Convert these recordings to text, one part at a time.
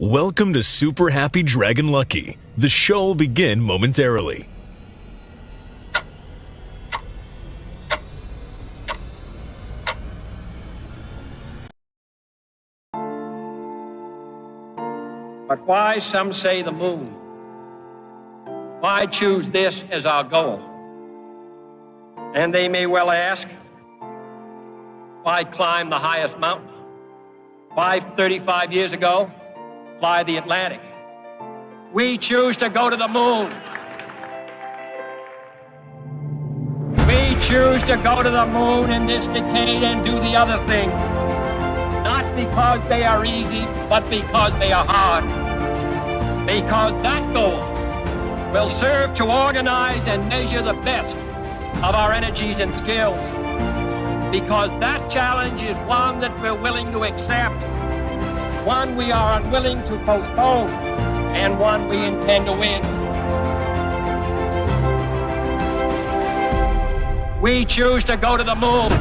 Welcome to Super Happy Dragon Lucky. The show will begin momentarily. But why, some say, the moon? Why choose this as our goal? And they may well ask, why climb the highest mountain? Why, 35 years ago, fly the Atlantic? We choose to go to the moon. We choose to go to the moon in this decade and do the other thing. Not because they are easy, but because they are hard. Because that goal will serve to organize and measure the best of our energies and skills. Because that challenge is one that we're willing to accept, one we are unwilling to postpone, and one we intend to win. We choose to go to the moon.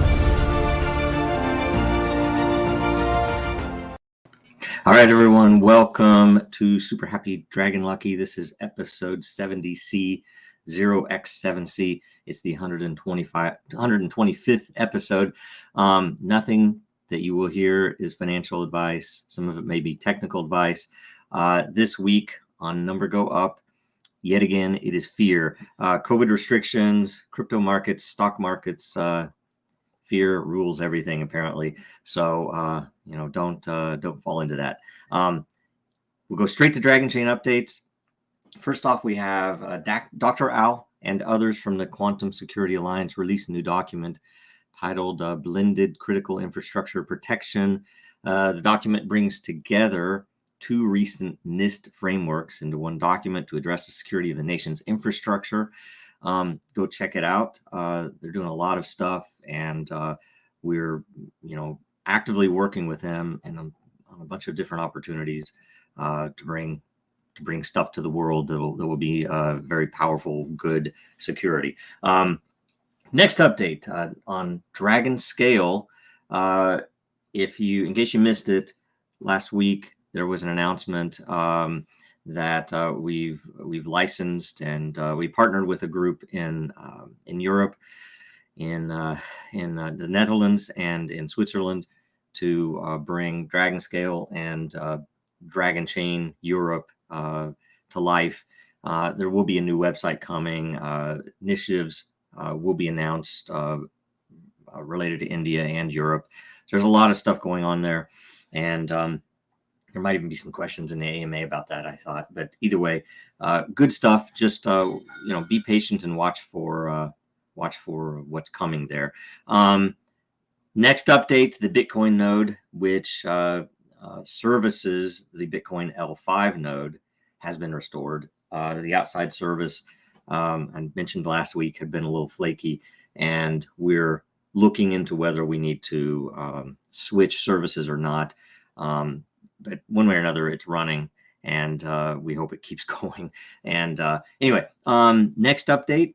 All right, everyone, welcome to Super Happy Dragon Lucky. This is episode 70C, 0x7c. It's the 125th episode. Nothing that you will hear is financial advice. Some of it may be technical advice. This week on Number Go Up, yet again, it is fear. COVID restrictions, crypto markets, stock markets, fear rules everything, apparently. So, don't fall into that. We'll go straight to Dragonchain updates. First off, we have Dr. Al and others from the Quantum Security Alliance released a new document titled Blended Critical Infrastructure Protection. The document brings together two recent NIST frameworks into one document to address the security of the nation's infrastructure. Go check it out. They're doing a lot of stuff, and we're actively working with them and on a bunch of different opportunities to bring stuff to the world that will be very powerful, good security. Next update on DragonScale. In case you missed it, last week there was an announcement that we've licensed and we partnered with a group in Europe, in the Netherlands and in Switzerland to bring DragonScale and Dragonchain Europe to life. There will be a new website coming. Initiatives will be announced related to India and Europe. There's a lot of stuff going on there, and there might even be some questions in the AMA about that, I thought. But either way, good stuff. Just be patient and watch for what's coming there. Next update, the Bitcoin node, which services the Bitcoin L5 node, has been restored. The outside service, I mentioned last week, had been a little flaky, and we're looking into whether we need to switch services or not. But one way or another, it's running, and we hope it keeps going. And anyway, next update.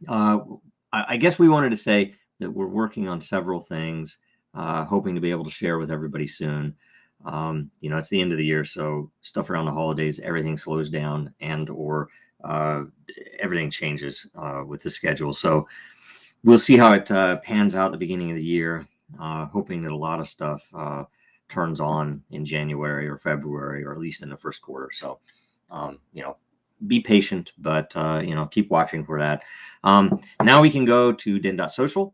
I guess we wanted to say that we're working on several things, hoping to be able to share with everybody soon. It's the end of the year, so stuff around the holidays, everything slows down or everything changes with the schedule. So we'll see how it pans out at the beginning of the year, hoping that a lot of stuff turns on in January or February, or at least in the first quarter. So, be patient, but, keep watching for that. Now we can go to Den.Social.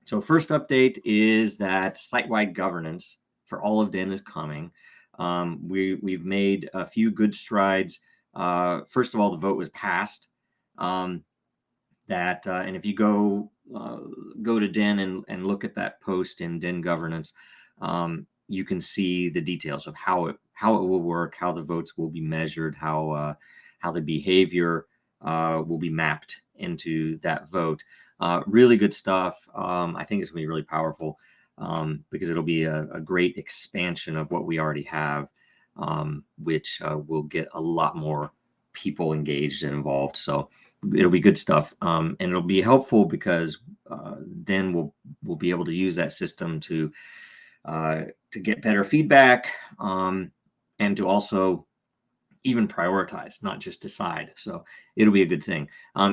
So first update is that site-wide governance for all of Den is coming. We've made a few good strides. First of all, the vote was passed. And if you go to Den and look at that post in Den governance, you can see the details of how it will work, how the votes will be measured, how the behavior will be mapped into that vote. Really good stuff. I think it's going to be really powerful because it'll be a great expansion of what we already have, which will get a lot more people engaged and involved. So it'll be good stuff, and it'll be helpful because then we'll be able to use that system to get better feedback, and to also even prioritize, not just decide. So it'll be a good thing.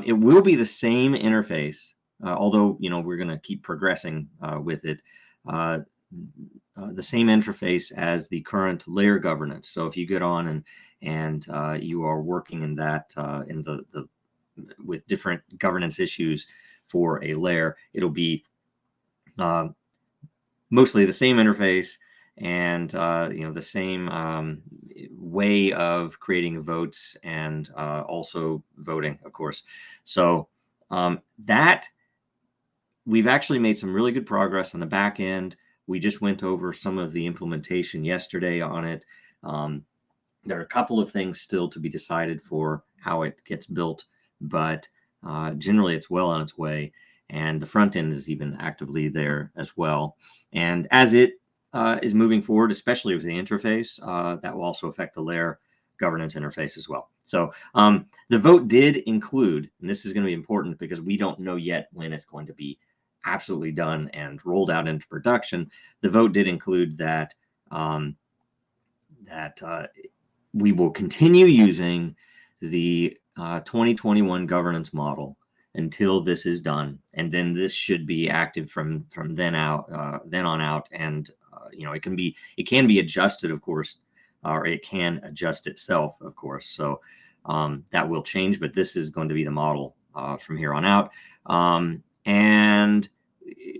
It will be the same interface, although, you know, we're going to keep progressing with it. The same interface as the current layer governance. So if you get on and you are working in that in the with different governance issues for a layer, it'll be mostly the same interface and you know, the same way of creating votes and also voting, of course. So that we've actually made some really good progress on the back end. We just went over some of the implementation yesterday on it. There are a couple of things still to be decided for how it gets built, but generally it's well on its way. And the front end is even actively there as well. And as it is moving forward, especially with the interface, that will also affect the layer governance interface as well. So the vote did include, and this is going to be important because we don't know yet when it's going to be absolutely done and rolled out into production. The vote did include that we will continue using the 2021 governance model until this is done, and then this should be active from then on out. And you know, it can be adjusted, of course, or it can adjust itself, of course. So that will change, but this is going to be the model from here on out. And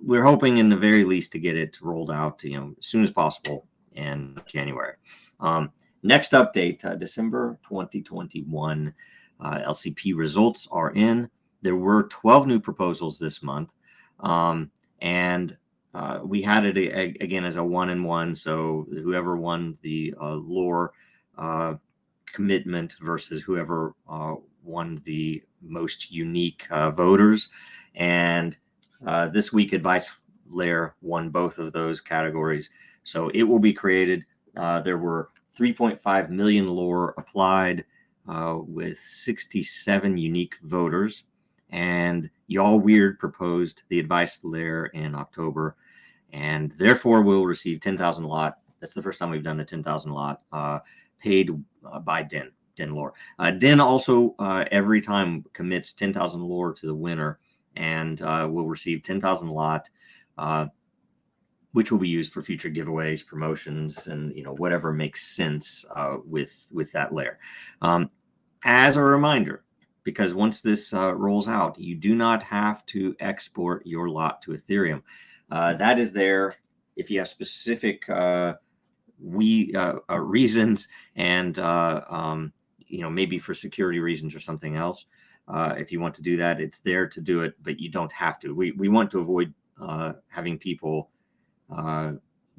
we're hoping, in the very least, to get it rolled out, you know, as soon as possible in January. Next update, December 2021, LCP results are in. There were 12 new proposals this month, and we had it again as a 1-in-1. So whoever won the lore commitment versus whoever won the most unique voters. And this week, Advice Layer won both of those categories. So it will be created. There were 3.5 million lore applied with 67 unique voters. And Y'all Weird proposed the Advice Layer in October, and therefore will receive 10,000 lot. That's the first time we've done the 10,000 lot paid by Den lore. Den also every time commits 10,000 lore to the winner, and will receive 10,000 lot, which will be used for future giveaways, promotions, and, you know, whatever makes sense with that layer. As a reminder, because once this rolls out, you do not have to export your lot to Ethereum. That is there if you have specific reasons, and you know, maybe for security reasons or something else. If you want to do that, it's there to do it, but you don't have to. We want to avoid having people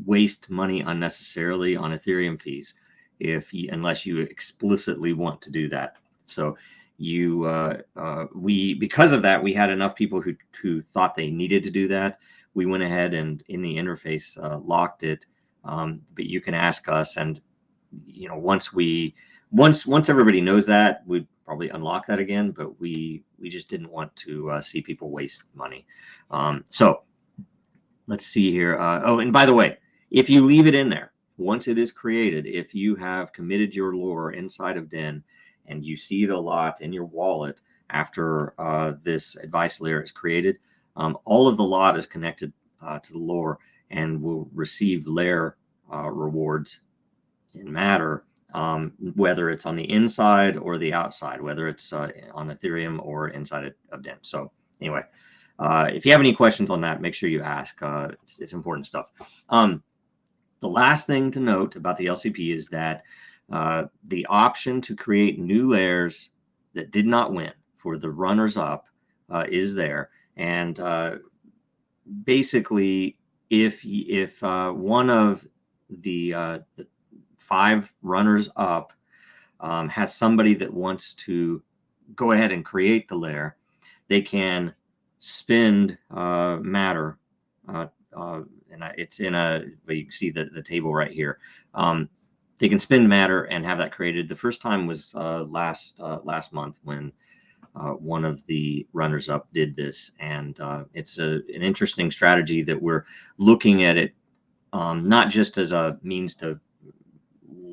waste money unnecessarily on Ethereum fees, unless you explicitly want to do that. So because of that, we had enough people who thought they needed to do that. We went ahead and in the interface locked it. But you can ask us, and, you know, once everybody knows that, we'd probably unlock that again. But we just didn't want to see people waste money. So let's see here. Oh, and by the way, if you leave it in there, once it is created, if you have committed your lore inside of Den, and you see the lot in your wallet after this Advice Layer is created, all of the lot is connected to the lore and will receive layer rewards in Matter, whether it's on the inside or the outside, whether it's on Ethereum or inside of Den. So anyway, if you have any questions on that, make sure you ask. It's important stuff. The last thing to note about the LCP is that the option to create new layers that did not win for the runners-up is there. And basically, if one of the 5 runners-up has somebody that wants to go ahead and create the layer, they can spend Matter. And it's in but you can see the table right here. They can spend Matter and have that created. The first time was last month when one of the runners-up did this, and it's an interesting strategy that we're looking at it not just as a means to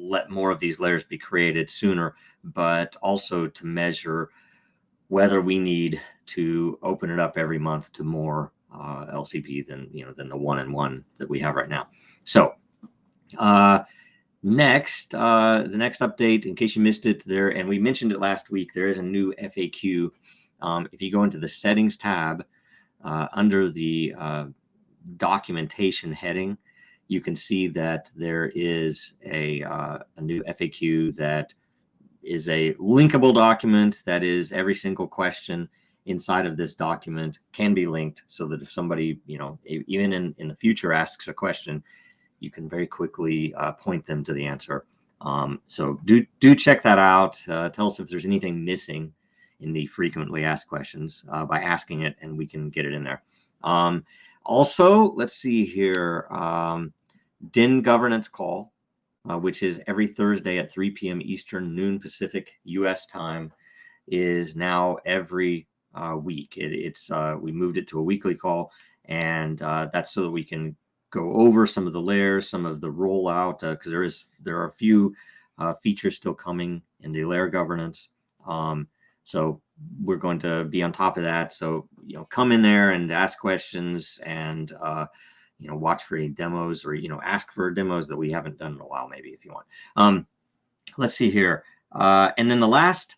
let more of these layers be created sooner, but also to measure whether we need to open it up every month to more LCP than the 1-in-1 that we have right now. So next, the next update, in case you missed it there, and we mentioned it last week, there is a new FAQ. If you go into the settings tab under the documentation heading, you can see that there is a new FAQ that is a linkable document. That is, every single question inside of this document can be linked, so that if somebody, even in the future asks a question, you can very quickly point them to the answer. So do check that out. Tell us if there's anything missing in the frequently asked questions by asking it, and we can get it in there. Also, let's see here, DEN governance call, which is every Thursday at 3 p.m. Eastern, noon Pacific, U.S. time, is now every week. We moved it to a weekly call, and that's so that we can go over some of the layers, some of the rollout, because there are a few features still coming in the layer governance. So we're going to be on top of that. So come in there and ask questions, and watch for any demos, or ask for demos that we haven't done in a while, maybe, if you want. Let's see here, and then the last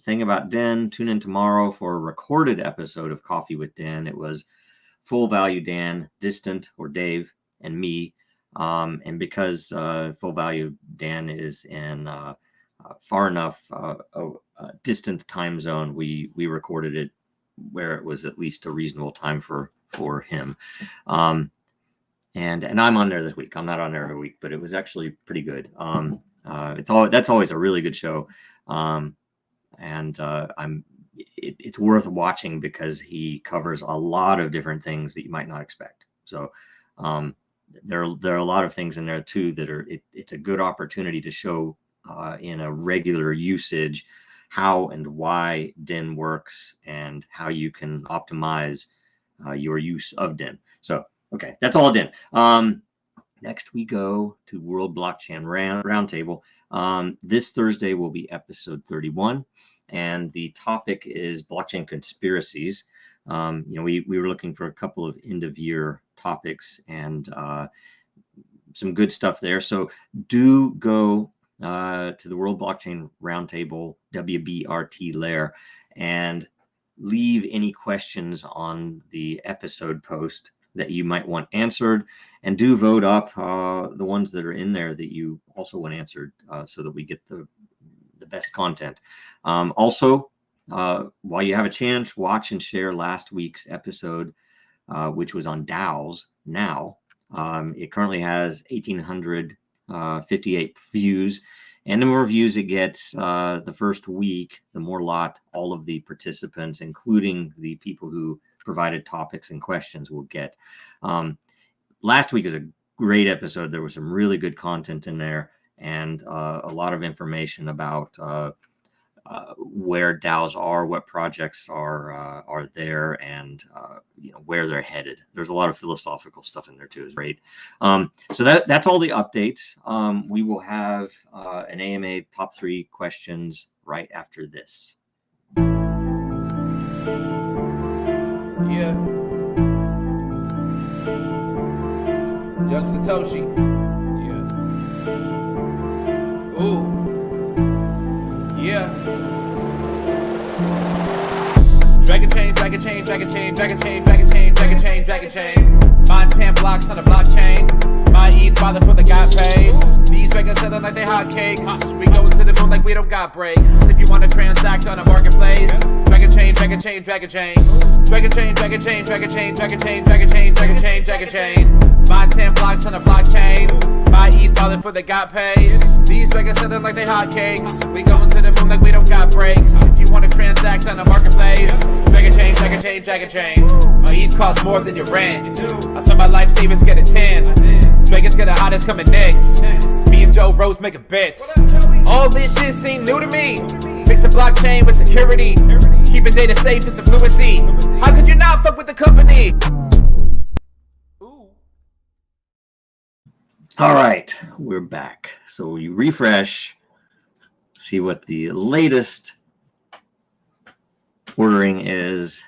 thing about Den, tune in tomorrow for a recorded episode of Coffee with Dan. It was Full Value Dan, Distant, or Dave, and me. And because Full Value Dan is in far enough distant time zone, we recorded it where it was at least a reasonable time for him. And I'm on there this week. I'm not on there every week, but it was actually pretty good. That's always a really good show. It's worth watching because he covers a lot of different things that you might not expect. So there are a lot of things in there too that it's a good opportunity to show in a regular usage how and why Den works, and how you can optimize your use of Den. So okay, that's all Den. Next we go to World Blockchain Roundtable. This Thursday will be episode 31, and the topic is blockchain conspiracies. We were looking for a couple of end of year topics, and some good stuff there. So do go to the World Blockchain Roundtable WBRT layer and leave any questions on the episode post that you might want answered, and do vote up the ones that are in there that you also want answered, so that we get the best content. Also, while you have a chance, watch and share last week's episode, which was on DAOs now. It currently has 1,858 views, and the more views it gets the first week, the more all of the participants, including the people who provided topics and questions, will get. Last week was a great episode. There was some really good content in there, and a lot of information about where DAOs are, what projects are there, and where they're headed. There's a lot of philosophical stuff in there too. Is great. So that's all the updates. We will have an AMA top 3 questions right after this. Yeah. Young Satoshi. Yeah. Ooh. Yeah. Dragonchain, Dragonchain, Dragonchain, Dragonchain, Dragonchain, Dragonchain, Dragonchain. Mine 10 blocks on the blockchain. My ETH father for the got paid. These dragons selling like they hotcakes. We go to the moon like we don't got breaks. If you want to transact on a marketplace, Dragonchain, Dragonchain, Dragonchain. Dragonchain, Dragonchain, Dragonchain, Dragonchain, Dragonchain, Dragonchain, Dragonchain. Mine 10 blocks on the blockchain. My ETH father for the got paid. These dragons selling like they hotcakes. We going to the moon like we don't got breaks. If you want to transact on a marketplace, Dragonchain, Dragonchain, Dragonchain. My ETH costs more than your rent. I saw my life savings get a 10. Dragons get the hottest coming next. Me and Joe Rose making bets. All this shit seem new to me. Mix a blockchain with security. Keeping data safe is the fluency. How could you not fuck with the company? All right, we're back. So you refresh, see what the latest ordering is,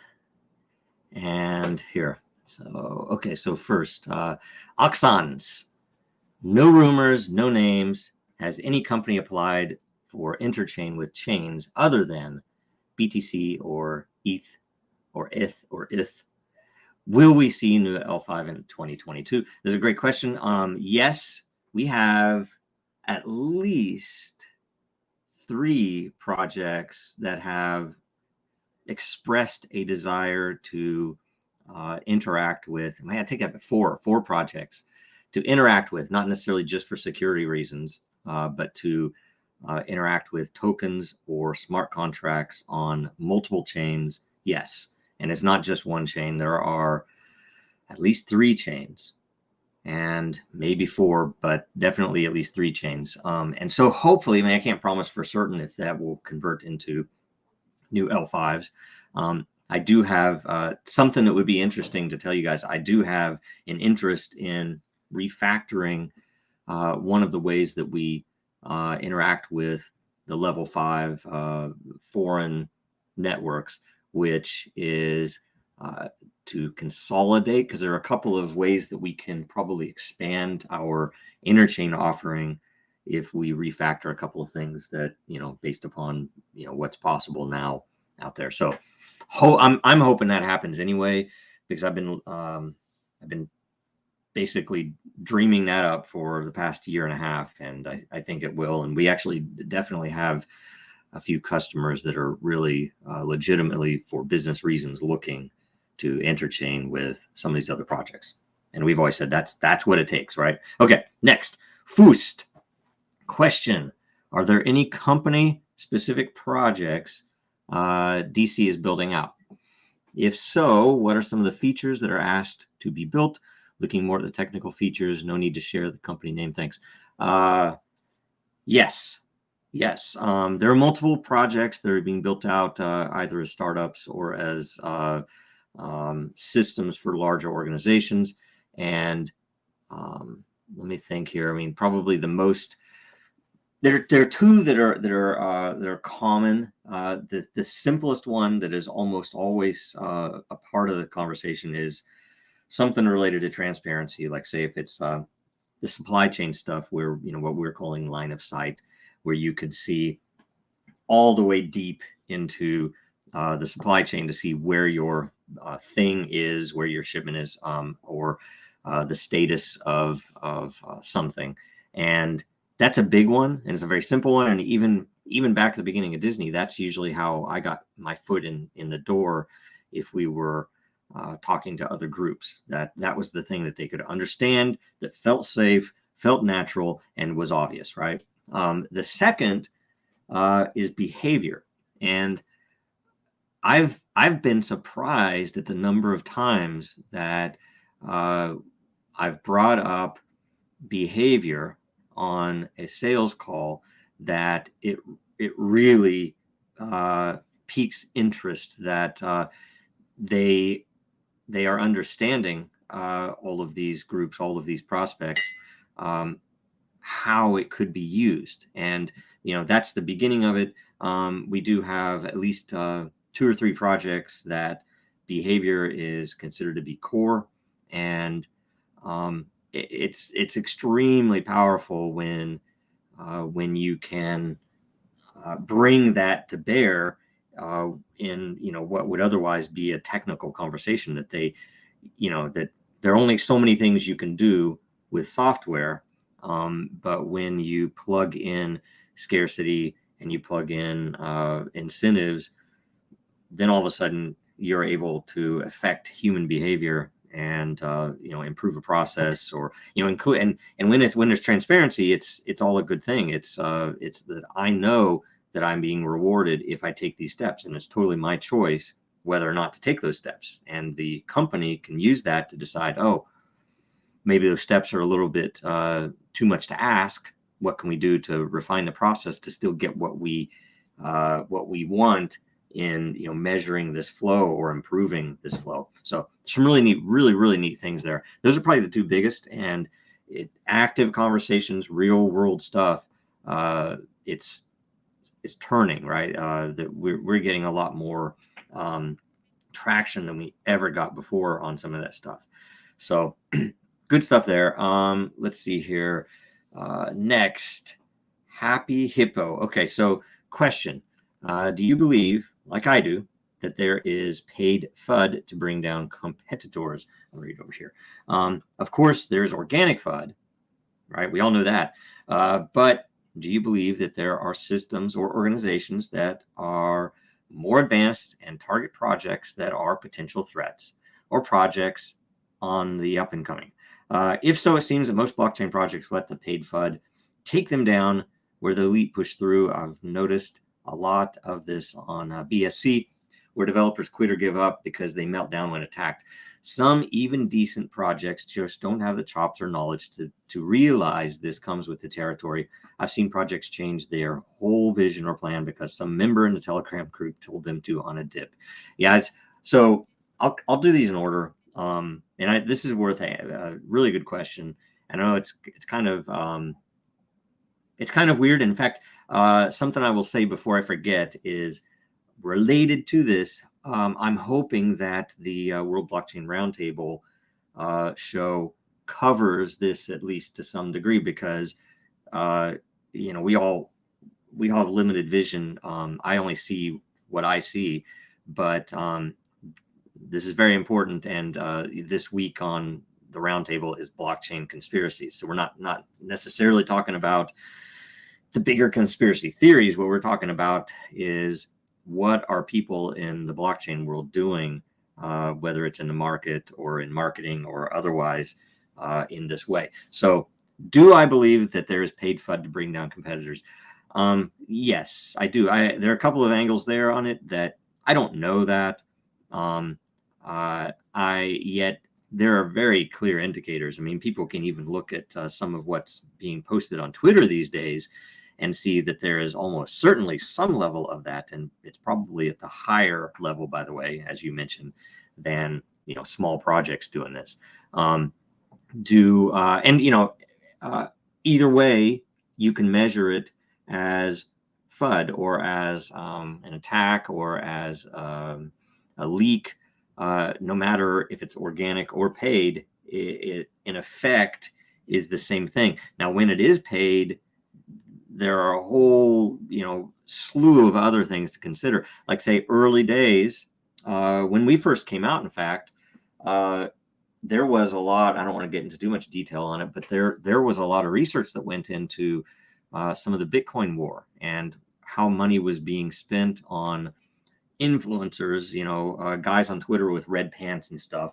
and here. So, okay, so first, Oxons. No rumors, no names. Has any company applied for Interchain with chains other than BTC or ETH or ETH or ETH? Will we see new L5 in 2022? This is a great question. Yes, we have at least 3 projects that have expressed a desire to interact with. I take that 4 projects to interact with, not necessarily just for security reasons, but to interact with tokens or smart contracts on multiple chains. Yes. And it's not just one chain. There are at least 3 chains and maybe 4, but definitely at least 3 chains. And so hopefully, I can't promise for certain if that will convert into new L5s. I do have something that would be interesting to tell you guys. I do have an interest in refactoring one of the ways that we interact with the level 5 foreign networks, which is to consolidate, because there are a couple of ways that we can probably expand our interchain offering if we refactor a couple of things that, based upon, what's possible now out there. So I'm hoping that happens anyway, because I've been basically dreaming that up for the past year and a half, and I think it will. And we actually definitely have a few customers that are really legitimately, for business reasons, looking to interchain with some of these other projects. And we've always said that's what it takes, right? Okay, next, Foost. Question: are there any company-specific projects DC is building out? If so, what are some of the features that are asked to be built? Looking more at the technical features. No need to share the company name. Thanks. Yes. There are multiple projects that are being built out either as startups or as systems for larger organizations. And let me think here. Probably the most. There are 2 that are common. The simplest one that is almost always a part of the conversation is something related to transparency. Like, say, if it's the supply chain stuff, where what we're calling line of sight, where you could see all the way deep into the supply chain to see where your thing is, where your shipment is, or the status of something. And that's a big one, and it's a very simple one. And even back at the beginning of Disney, that's usually how I got my foot in the door. If we were talking to other groups, that was the thing that they could understand, that felt safe, felt natural, and was obvious, right? The second is behavior, and I've been surprised at the number of times that I've brought up behavior on a sales call, that it really piques interest, that they are understanding, all of these groups, all of these prospects, how it could be used. And that's the beginning of it. We do have at least 2 or 3 projects that behavior is considered to be core, and it's extremely powerful when you can bring that to bear in what would otherwise be a technical conversation. That that there are only so many things you can do with software, but when you plug in scarcity and you plug in incentives, then all of a sudden you're able to affect human behavior and improve a process, or include. And when there's transparency, it's all a good thing. It's that I know that I'm being rewarded if I take these steps, and it's totally my choice whether or not to take those steps. And the company can use that to decide, oh, maybe those steps are a little bit too much to ask. What can we do to refine the process to still get what we want in measuring this flow or improving this flow? So some really neat things there. Those are probably the 2 biggest. And active conversations, real world stuff. It's turning, right? That we're getting a lot more traction than we ever got before on some of that stuff. So good stuff there. Let's see here. Next, Happy Hippo. Okay, so question. Do you believe, like I do, that there is paid FUD to bring down competitors? I'll read over here. Of course, there's organic FUD, right? We all know that. But do you believe that there are systems or organizations that are more advanced and target projects that are potential threats or projects on the up and coming? If so, it seems that most blockchain projects let the paid FUD take them down where the elite push through. I've noticed a lot of this on BSC, where developers quit or give up because they melt down when attacked. Some even decent projects just don't have the chops or knowledge to realize this comes with the territory. I've seen projects change their whole vision or plan because some member in the Telegram group told them to on a dip. Yeah, so I'll do these in order. This is worth a really good question. I know it's kind of weird. In fact, something I will say before I forget is related to this. I'm hoping that the World Blockchain Roundtable show covers this at least to some degree, because we all have limited vision. I only see what I see, but this is very important. And this week on the roundtable is blockchain conspiracies. So we're not necessarily talking about the bigger conspiracy theories. What we're talking about is what are people in the blockchain world doing, whether it's in the market or in marketing or otherwise, in this way. So do I believe that there is paid FUD to bring down competitors? Yes, I do. There are a couple of angles there on it that I don't know that. Yet there are very clear indicators. I mean, people can even look at some of what's being posted on Twitter these days and see that there is almost certainly some level of that, and it's probably at the higher level, by the way, as you mentioned, than small projects doing this. Either way, you can measure it as FUD or as an attack or as a leak. No matter if it's organic or paid, it in effect is the same thing. Now, when it is paid, there are a whole slew of other things to consider. Like, say, early days, when we first came out, in fact, there was a lot. I don't want to get into too much detail on it, but there was a lot of research that went into some of the Bitcoin war and how money was being spent on influencers, guys on Twitter with red pants and stuff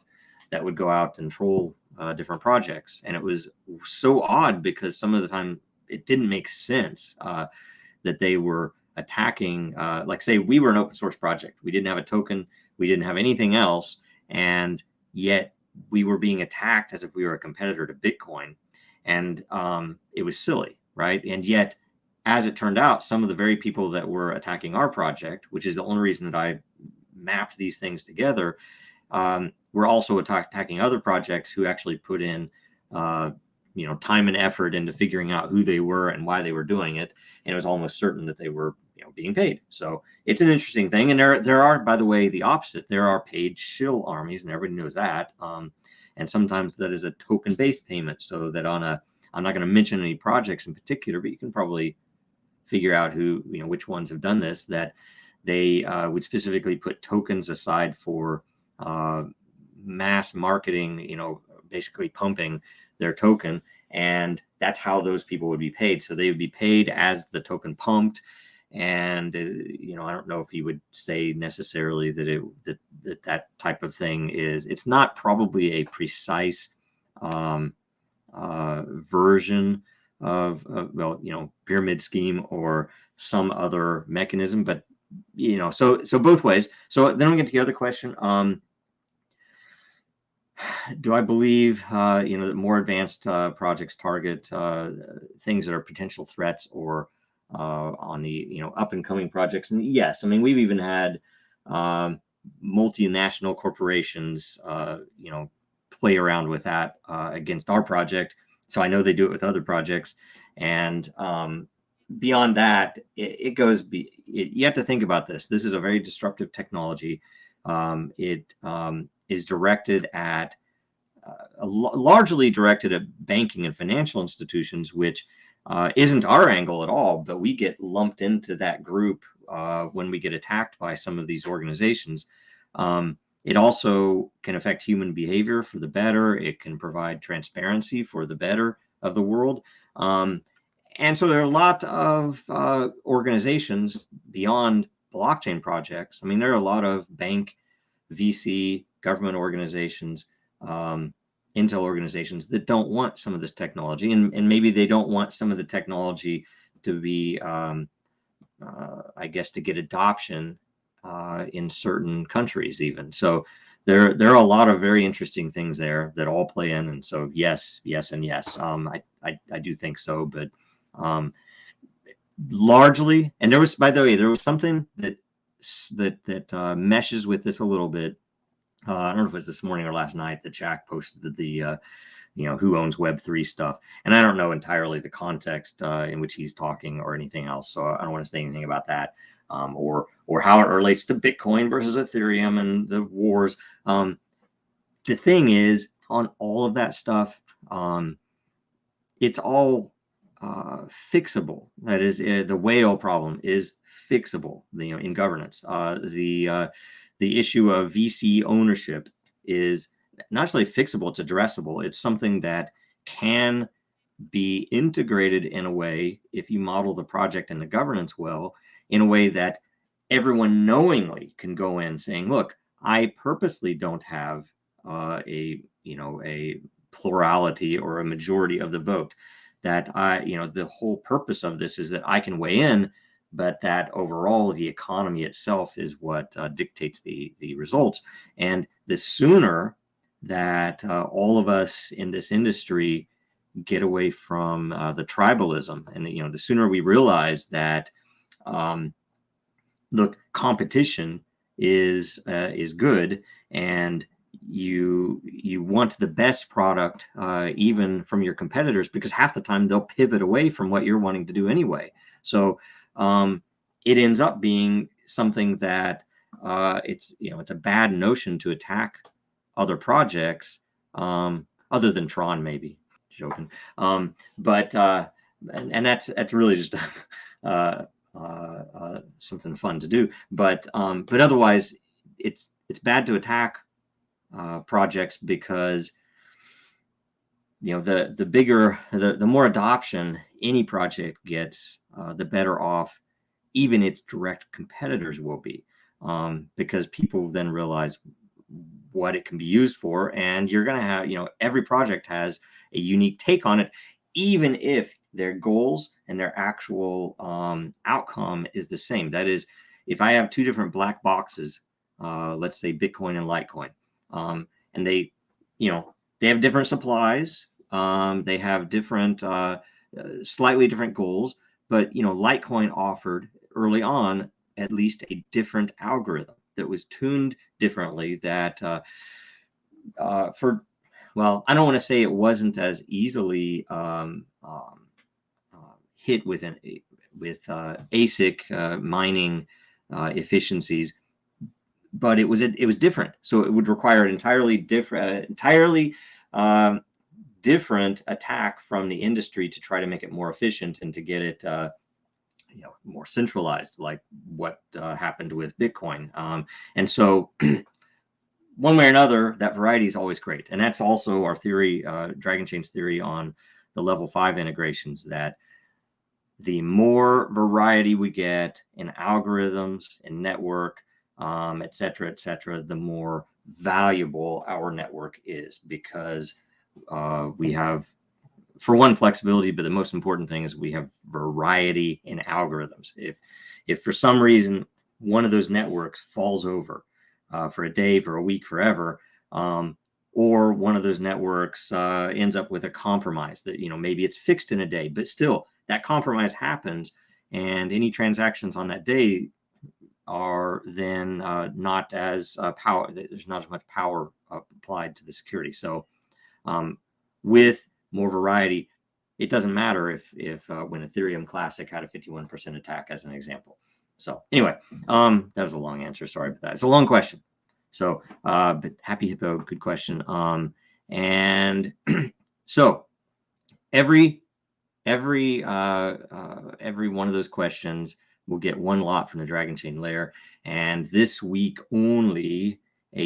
that would go out and troll different projects. And it was so odd because some of the time it didn't make sense that they were attacking, like, say, we were an open source project. We didn't have a token. We didn't have anything else. And yet we were being attacked as if we were a competitor to Bitcoin. And it was silly, right? And yet, as it turned out, some of the very people that were attacking our project, which is the only reason that I mapped these things together, were also attacking other projects who actually put in time and effort into figuring out who they were and why they were doing it. And it was almost certain that they were being paid. So it's an interesting thing. And there are, by the way, the opposite. There are paid shill armies, and everybody knows that. And sometimes that is a token-based payment. So that I'm not going to mention any projects in particular, but you can probably figure out which ones have done this, that they would specifically put tokens aside for mass marketing, basically pumping their token. And that's how those people would be paid. So they would be paid as the token pumped. And, I don't know if you would say necessarily that that type of thing it's not probably a precise version of pyramid scheme or some other mechanism, but so both ways. So then we get to the other question. Do I believe that more advanced projects target things that are potential threats or on the up and coming projects? And yes, I mean, we've even had multinational corporations play around with that against our project. So I know they do it with other projects. And beyond that, it goes, you have to think about this. This is a very disruptive technology. It is directed at, largely directed at banking and financial institutions, which isn't our angle at all, but we get lumped into that group when we get attacked by some of these organizations. It also can affect human behavior for the better. It can provide transparency for the better of the world. And so there are a lot of organizations beyond blockchain projects. I mean, there are a lot of bank, VC, government organizations, intel organizations that don't want some of this technology. And maybe they don't want some of the technology to be, I guess, to get adoption in certain countries even. So there are a lot of very interesting things there that all play in. And so yes, and yes. I do think so, but largely, and there was, by the way, there was something that meshes with this a little bit. I don't know if it was this morning or last night that Jack posted the who owns Web3 stuff. And I don't know entirely the context in which he's talking or anything else. So I don't want to say anything about that. Or how it relates to Bitcoin versus Ethereum and the wars. The thing is, on all of that stuff, it's all fixable. That is, the whale problem is fixable. In governance, the issue of VC ownership is not necessarily fixable; it's addressable. It's something that can be integrated in a way, if you model the project and the governance well, in a way that everyone knowingly can go in saying, look, I purposely don't have a plurality or a majority of the vote. That the whole purpose of this is that I can weigh in, but that overall the economy itself is what dictates the results. And the sooner that all of us in this industry get away from the tribalism, and the sooner we realize that look, competition is good, and you want the best product even from your competitors, because half the time they'll pivot away from what you're wanting to do anyway. So it ends up being something that it's a bad notion to attack other projects, other than Tron, maybe. Joking. But that's really just something fun to do. But otherwise, it's bad to attack projects, because the bigger, the more adoption any project gets, the better off even its direct competitors will be, because people then realize what it can be used for, and you're going to have, every project has a unique take on it, even if their goals and their actual outcome is the same. That is, if I have two different black boxes, let's say Bitcoin and Litecoin, and they have different supplies, they have different, slightly different goals, but Litecoin offered early on at least a different algorithm that was tuned differently, that well, I don't want to say it wasn't as easily hit with ASIC mining efficiencies, but it was different. So it would require an entirely different attack from the industry to try to make it more efficient and to get it more centralized, like what happened with Bitcoin. And so one way or another, that variety is always great. And that's also our theory, Dragonchain's theory on the level 5 integrations, that the more variety we get in algorithms and network, et cetera, the more valuable our network is, because we have, for one, flexibility, but the most important thing is we have variety in algorithms. If for some reason one of those networks falls over for a day, for a week, forever, or one of those networks ends up with a compromise that, maybe it's fixed in a day, but still that compromise happens, and any transactions on that day are then not as there's not as much power applied to the security. So with more variety. It doesn't matter if when Ethereum Classic had a 51% attack as an example. So anyway, that was a long answer. Sorry about that. It's a long question. So, but Happy Hippo, good question. And so every one of those questions will get one lot from the Dragonchain layer. And this week only,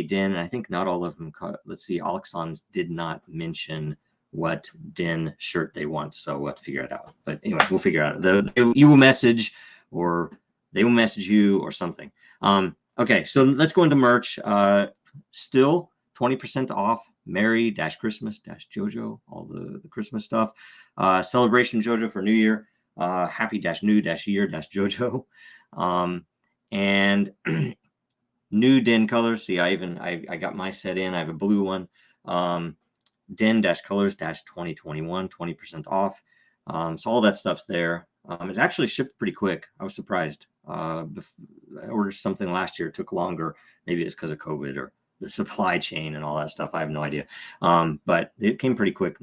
Den, I think not all of them. Let's see, Alexons did not mention what Den shirt they want, so we'll have to figure it out. But anyway, we'll figure it out. You will message, or they will message you, or something. Okay, so let's go into merch. Still 20% off. Merry-Christmas-Jojo, all the Christmas stuff. Celebration Jojo for New Year. Happy-New-Year-Jojo. And new Den colors. See, I got my set in. I have a blue one. Den-colors-2021, 20% off. So all that stuff's there. It's actually shipped pretty quick. I was surprised. I ordered something last year. It took longer. Maybe it's because of COVID or the supply chain and all that stuff. I have no idea. But it came pretty quick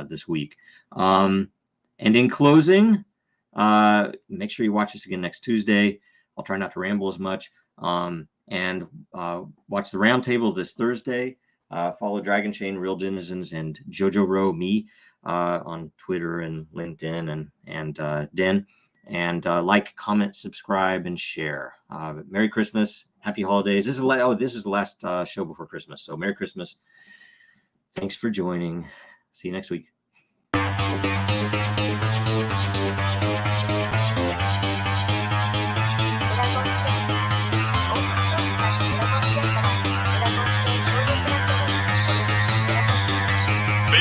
this week. And in closing, make sure you watch us again next Tuesday. I'll try not to ramble as much. And watch the Roundtable this Thursday. Follow Dragonchain, Real Denizens, and Jojo Row, me, on Twitter and LinkedIn and Den. And like, comment, subscribe, and share. Merry Christmas, Happy Holidays. This is the last show before Christmas. So Merry Christmas. Thanks for joining. See you next week.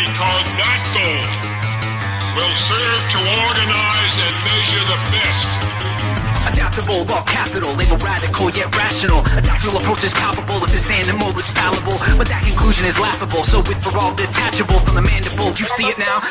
Because that goal will serve to organize and measure the best. Adaptable, all capital, label radical yet rational. A tactical approach is palpable if this animal is fallible. But that conclusion is laughable, so with for all detachable from the mandible, you see it now.